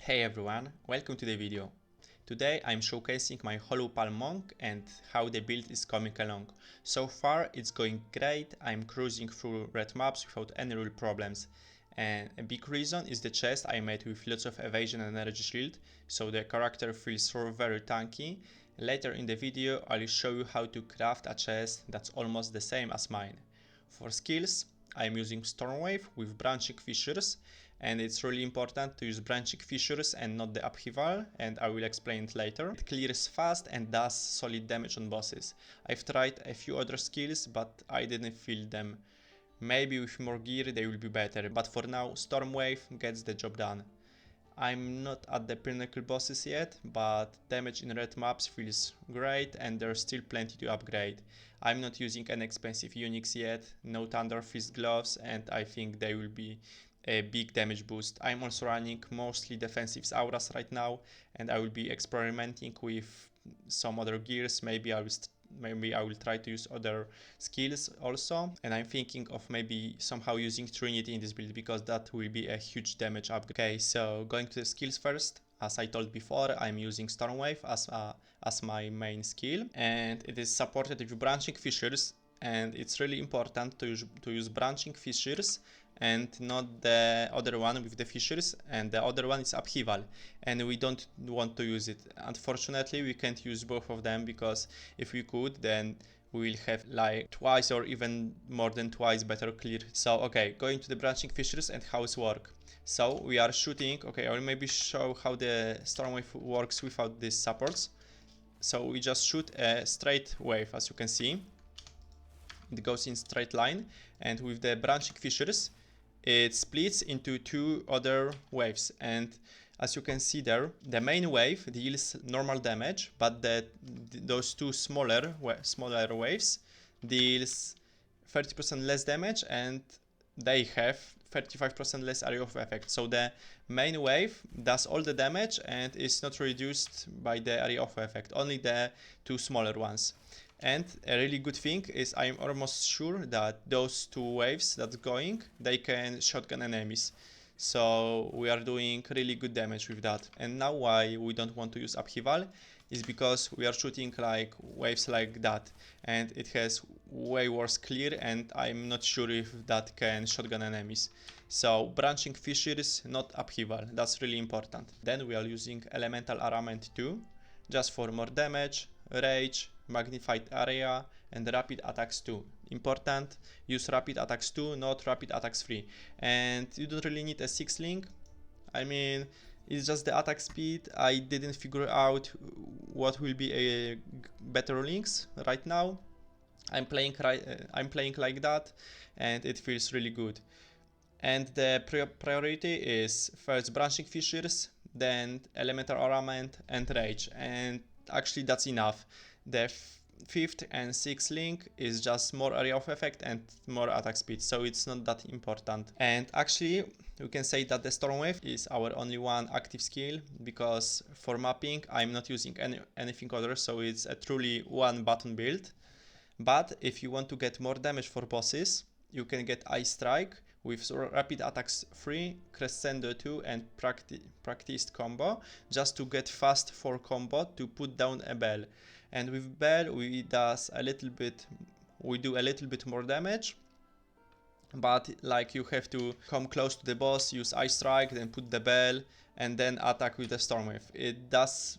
Hey everyone, welcome to the video. Today I'm showcasing my Hollow Palm Monk and how the build is coming along. So far it's going great, I'm cruising through red maps without any real problems. And a big reason is the chest I made with lots of Evasion Energy Shield, so the character feels so very tanky. Later in the video I'll show you how to craft a chest that's almost the same as mine. For skills, I'm using Stormwave with branching fissures, and it's really important to use branching fissures and not the upheaval, and I will explain it later. It clears fast and does solid damage on bosses. I've tried a few other skills, but I didn't feel them. Maybe with more gear they will be better, but for now Stormwave gets the job done. I'm not at the pinnacle bosses yet, but damage in red maps feels great and there's still plenty to upgrade. I'm not using any expensive uniques yet, no Thunder Fist gloves, and I think they will be a big damage boost. I'm also running mostly defensive auras right now, and I will be experimenting with some other gears. Maybe I will try to use other skills also, and I'm thinking of maybe somehow using Trinity in this build because that will be a huge damage upgrade. Okay, so going to the skills first. As I told before, I'm using Stormwave as my main skill, and it is supported with branching fissures, and it's really important to use branching fissures and not the other one with the fissures, and the other one is upheaval, and we don't want to use it. Unfortunately, we can't use both of them, because if we could, then we will have like twice or even more than twice better clear. So okay, going to the branching fissures and how it works. So we are shooting, okay, I will maybe show how the Stormwave works without these supports. So we just shoot a straight wave, as you can see. It goes in straight line, and with the branching fissures, it splits into two other waves, and as you can see there, the main wave deals normal damage, but those two smaller waves deals 30% less damage, and they have 35% less area of effect. So the main wave does all the damage and is not reduced by the area of effect, only the two smaller ones. And a really good thing is I'm almost sure that those two waves that's going, they can shotgun enemies. So we are doing really good damage with that. And now why we don't want to use upheaval is because we are shooting like waves like that, and it has way worse clear, and I'm not sure if that can shotgun enemies. So branching fissures, not upheaval, that's really important. Then we are using elemental armament too, just for more damage, rage, magnified area, and rapid attacks too. Important, use rapid attacks too, not rapid attacks 3. And you don't really need a 6 link. I mean, it's just the attack speed. I didn't figure out what will be a better links right now. I'm playing like that, and it feels really good. And the priority is first branching fissures, then elemental armament and rage, and actually that's enough. The fifth and sixth link is just more area of effect and more attack speed, so it's not that important. And actually we can say that the Stormwave is our only one active skill, because for mapping I'm not using anything other, so it's a truly one button build. But if you want to get more damage for bosses, you can get Ice Strike with rapid attacks 3, crescendo 2, and practiced combo, just to get fast 4 combo to put down a bell. And with bell we do a little bit more damage, but like you have to come close to the boss, use Ice Strike, then put the bell, and then attack with the Stormwave. It does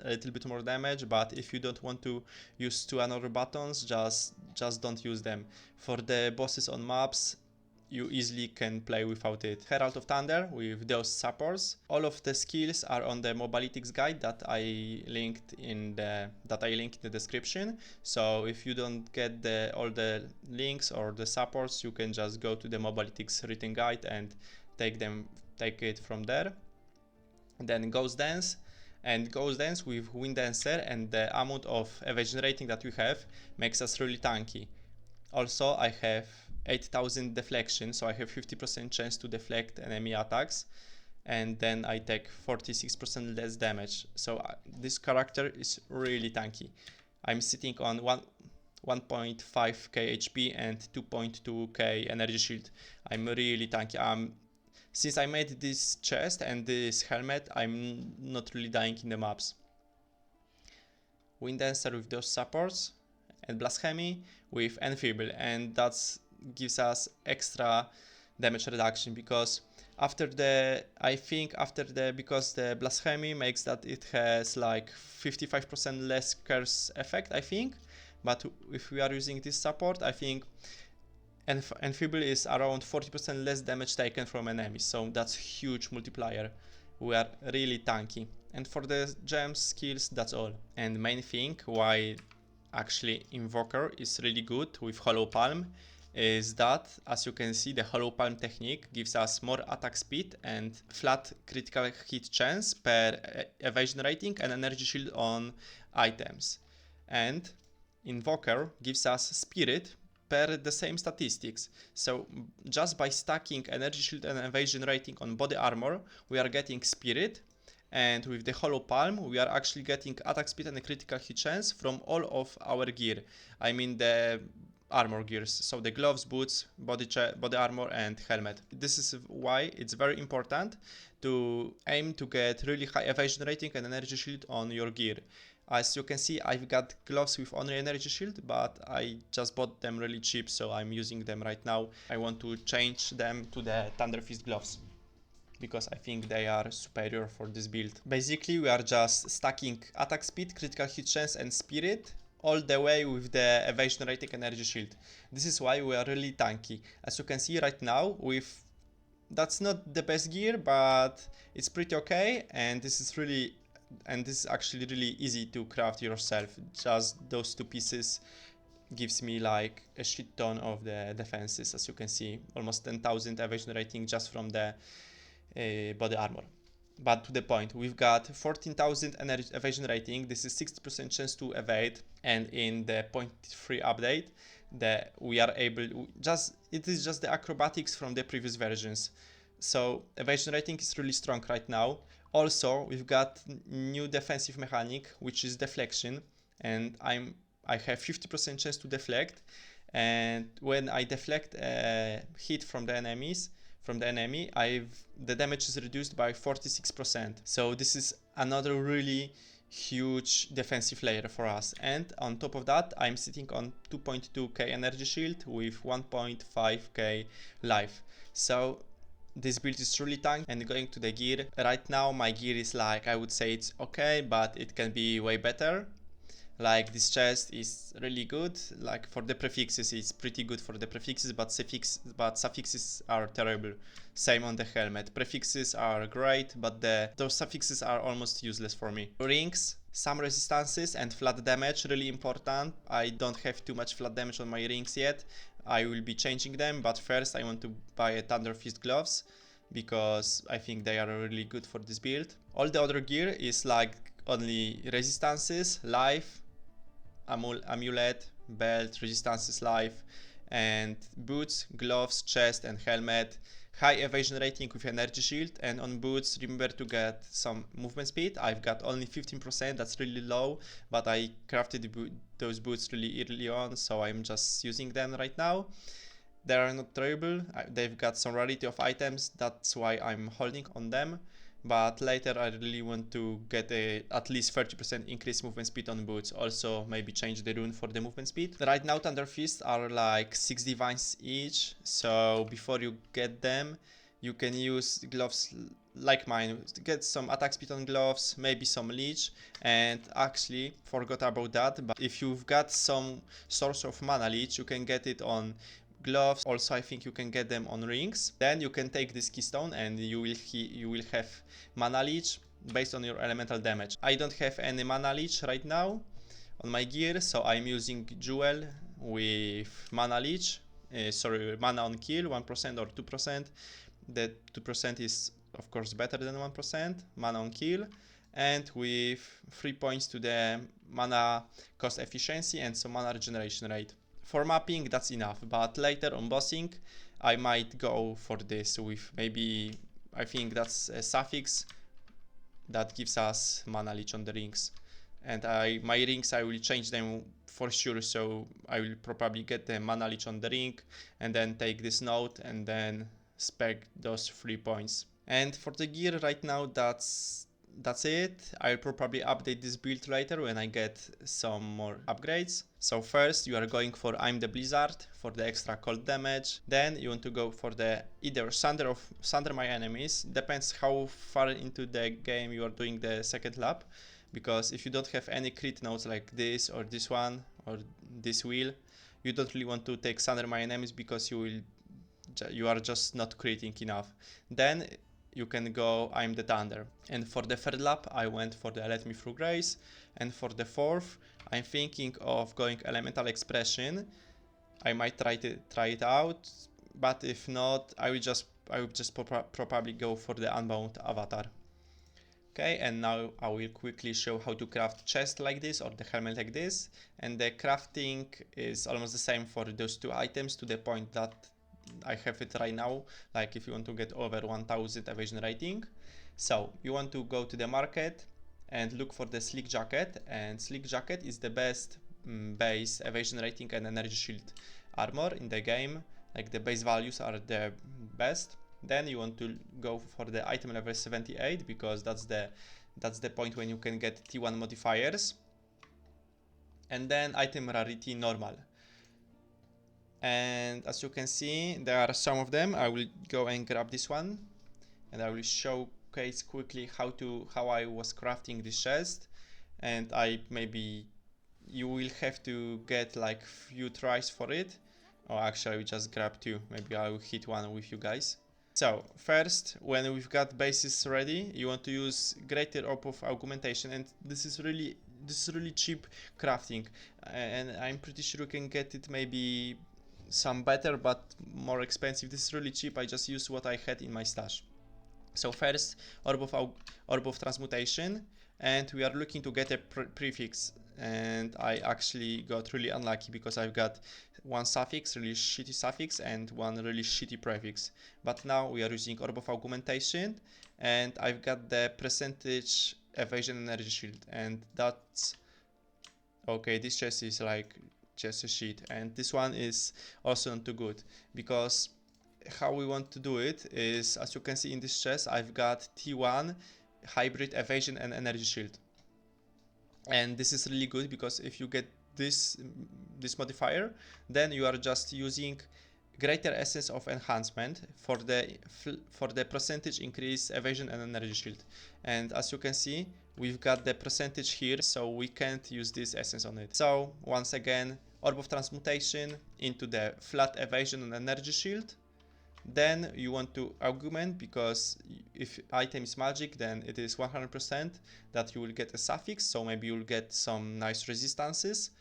a little bit more damage, but if you don't want to use two another buttons, just don't use them. For the bosses on maps, you easily can play without it. Herald of Thunder with those supports. All of the skills are on the Mobalytics guide that I linked in the description. So if you don't get all the links or the supports, you can just go to the Mobalytics written guide and take it from there. Then Ghost Dance. And Ghost Dance with Wind Dancer and the amount of evasion rating that we have makes us really tanky. Also, I have 8000 deflection, so I have 50% chance to deflect enemy attacks, and then I take 46% less damage. So this character is really tanky. I'm sitting on 1.5k HP and 2.2k energy shield. I'm really tanky. Since I made this chest and this helmet, I'm not really dying in the maps. Wind Dancer with those supports, and Blasphemy with Enfeeble, and that gives us extra damage reduction, because because the Blasphemy makes that it has like 55% less curse effect, I think, but if we are using this support, I think Enfeeble is around 40% less damage taken from enemies, so that's huge multiplier. We are really tanky. And for the gems skills, that's all. And main thing why actually Invoker is really good with Hollow Palm is that, as you can see, the Hollow Palm technique gives us more attack speed and flat critical hit chance per evasion rating and energy shield on items. And Invoker gives us Spirit per the same statistics. So just by stacking energy shield and evasion rating on body armor, we are getting Spirit. And with the Hollow Palm, we are actually getting attack speed and a critical hit chance from all of our gear. I mean the armor gears, so the gloves, boots, body armor and helmet. This is why it's very important to aim to get really high evasion rating and energy shield on your gear. As you can see, I've got gloves with only energy shield, but I just bought them really cheap, so I'm using them right now. I want to change them to the Thunder Fist gloves, because I think they are superior for this build. Basically, we are just stacking attack speed, critical hit chance and spirit all the way with the evasion rating energy shield. This is why we are really tanky. As you can see right now, that's not the best gear, but it's pretty okay, and this is actually really easy to craft yourself. Just those two pieces gives me like a shit ton of the defenses. As you can see, almost 10,000 evasion rating just from the body armor. But to the point, we've got 14,000 evasion rating. This is 60% chance to evade, and in the 0.3 update, we are able it is just the acrobatics from the previous versions. So evasion rating is really strong right now. Also, we've got new defensive mechanic, which is deflection, and I have 50% chance to deflect, and when I deflect a hit from the enemy, the damage is reduced by 46%. So this is another really huge defensive layer for us. And on top of that, I'm sitting on 2.2k energy shield with 1.5k life. So this build is truly tanky. And going to the gear, right now my gear is like, I would say it's okay, but it can be way better. Like this chest is really good, like for the prefixes it's pretty good for the prefixes, but suffixes are terrible. Same on the helmet. Prefixes are great, but those suffixes are almost useless for me. Rings, some resistances and flat damage, really important. I don't have too much flat damage on my rings yet. I will be changing them, but first I want to buy a Thunder Fist gloves, because I think they are really good for this build. All the other gear is like only resistances, life, amulet, belt, resistances, life, and boots, gloves, chest and helmet. High evasion rating with energy shield, and on boots remember to get some movement speed. I've got only 15%, that's really low, but I crafted those boots really early on, so I'm just using them right now. They are not terrible, they've got some rarity of items, that's why I'm holding on them. But later I really want to get at least 30% increased movement speed on boots. Also maybe change the rune for the movement speed. Right now Thunder Fists are like 6 divines each, so before you get them you can use gloves like mine to get some attack speed on gloves, maybe some leech, and actually forgot about that, but if you've got some source of mana leech you can get it on gloves. Also I think you can get them on rings. Then you can take this keystone and you will have mana leech based on your elemental damage. I don't have any mana leech right now on my gear, so I'm using jewel with mana leech, mana on kill 1% or 2%. The 2% is of course better than 1% mana on kill, and with 3 points to the mana cost efficiency and some mana regeneration rate. For mapping that's enough, but later on bossing I might go for this with maybe, I think that's a suffix that gives us mana leech on the rings, and my rings I will change them for sure, so I will probably get the mana leech on the ring and then take this note and then spec those 3 points. And for the gear right now, that's it. I'll probably update this build later when I get some more upgrades. So first you are going for I'm the Blizzard for the extra cold damage. Then you want to go for the either Sunder my enemies, depends how far into the game you are doing the second lap. Because if you don't have any crit nodes like this or this one or this wheel, you don't really want to take Sunder my enemies because you are just not critting enough. Then you can go I'm the Thunder. And for the third lap I went for the Let Me Through Grace, and for the fourth I'm thinking of going Elemental Expression. I might try it out, but if not I will just probably go for the Unbound Avatar. Okay, and now I will quickly show how to craft chest like this or the helmet like this, and the crafting is almost the same for those two items to the point that I have it right now, like if you want to get over 1000 evasion rating. So you want to go to the market and look for the Sleek Jacket, and Sleek Jacket is the best base evasion rating and energy shield armor in the game, like the base values are the best. Then you want to go for the item level 78 because that's the point when you can get T1 modifiers, and then item rarity normal. And as you can see, there are some of them. I will go and grab this one, and I will showcase quickly how I was crafting this chest. And you will have to get like few tries for it. Or actually, I will just grab two. Maybe I will hit one with you guys. So first, when we've got bases ready, you want to use Greater Orb of Augmentation, and this is really cheap crafting, and I'm pretty sure you can get it maybe some better but more expensive. This is really cheap. I just used what I had in my stash. So first, Orb of Transmutation, and we are looking to get a prefix, and I actually got really unlucky because I've got one suffix, really shitty suffix, and one really shitty prefix. But now we are using Orb of Augmentation, and I've got the percentage Evasion Energy Shield, and that's okay. This chest is like just a shit, and this one is also not too good, because how we want to do it is, as you can see in this chest, I've got T1 hybrid evasion and energy shield, and this is really good because if you get this modifier, then you are just using greater essence of enhancement for the percentage increase evasion and energy shield. And as you can see, we've got the percentage here, so we can't use this essence on it. So once again, Orb of Transmutation into the flat evasion and energy shield. Then you want to augment, because if item is magic, then it is 100% that you will get a suffix, so maybe you'll get some nice resistances.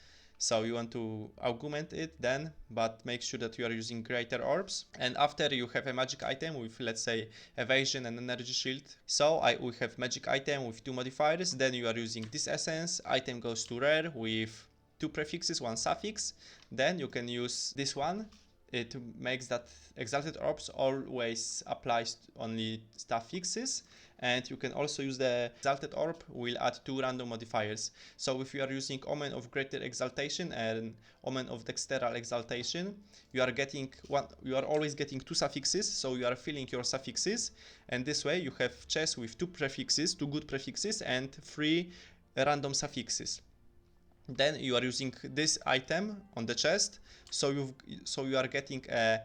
So you want to augment it then, but make sure that you are using greater orbs. And after you have a magic item with, let's say, evasion and energy shield. So we have magic item with 2 modifiers, then you are using this essence, item goes to rare with 2 prefixes, 1 suffix. Then you can use this one. It makes that Exalted Orbs always applies only suffixes, and you can also use the Exalted Orb will add 2 random modifiers. So if you are using Omen of Greater Exaltation and Omen of Dexteral Exaltation, you are always getting 2 suffixes, so you are filling your suffixes, and this way you have chests with 2 prefixes, 2 good prefixes, and 3 random suffixes. Then you are using this item on the chest, so you are getting a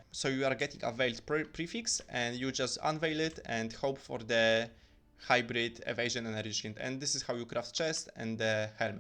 veiled prefix, and you just unveil it and hope for the hybrid evasion energy shield. And this is how you craft chest and the helmet.